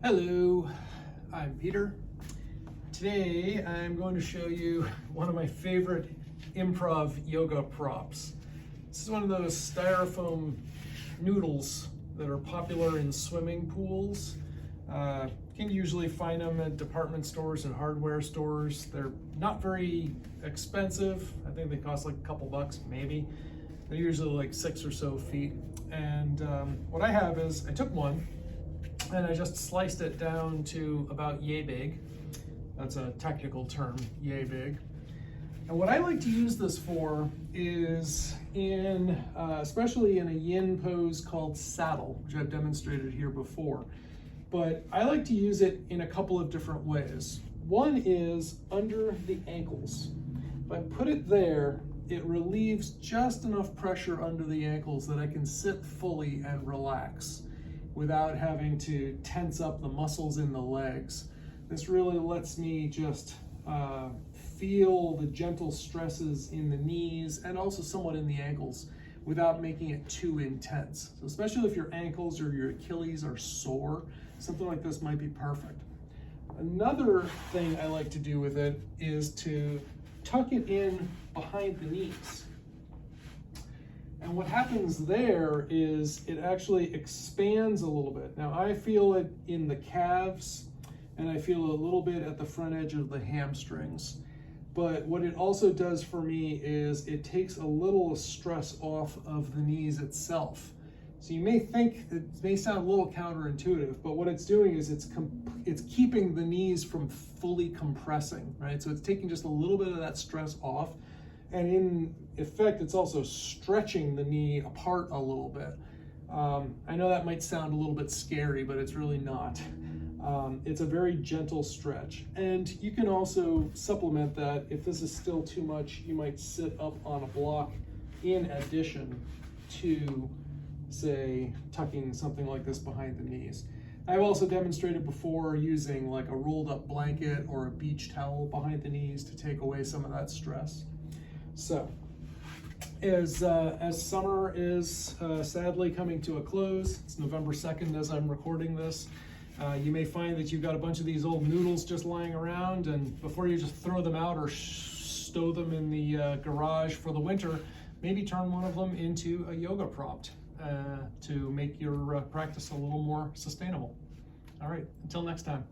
Hello, I'm Peter. Today I'm going to show you one of my favorite improv yoga props. This is one of those styrofoam noodles that are popular in swimming pools. You can usually find them at department stores and hardware stores. They're not very expensive. I think they cost like a couple bucks, maybe. They're usually like 6 or so feet. And what I have is I took one and I just sliced it down to about yay big. That's a technical term, yay big. And what I like to use this for is especially in a yin pose called saddle, which I've demonstrated here before. But I like to use it in a couple of different ways. One is under the ankles. If I put it there, it relieves just enough pressure under the ankles that I can sit fully and relax without having to tense up the muscles in the legs. This really lets me just feel the gentle stresses in the knees and also somewhat in the ankles without making it too intense. So especially if your ankles or your Achilles are sore, something like this might be perfect. Another thing I like to do with it is to tuck it in behind the knees. And what happens there is it actually expands a little bit. Now I feel it in the calves and I feel a little bit at the front edge of the hamstrings. But what it also does for me is it takes a little stress off of the knees itself. So you may think it may sound a little counterintuitive, but what it's doing is it's keeping the knees from fully compressing, right? So it's taking just a little bit of that stress off. And in effect, it's also stretching the knee apart a little bit. I know that might sound a little bit scary, but it's really not. It's a very gentle stretch. And you can also supplement that. If this is still too much, you might sit up on a block in addition to, say, tucking something like this behind the knees. I've also demonstrated before using like a rolled up blanket or a beach towel behind the knees to take away some of that stress. So, as summer is sadly coming to a close, it's November 2nd as I'm recording this, you may find that you've got a bunch of these old noodles just lying around, and before you just throw them out or stow them in the garage for the winter, maybe turn one of them into a yoga prop to make your practice a little more sustainable. All right, until next time.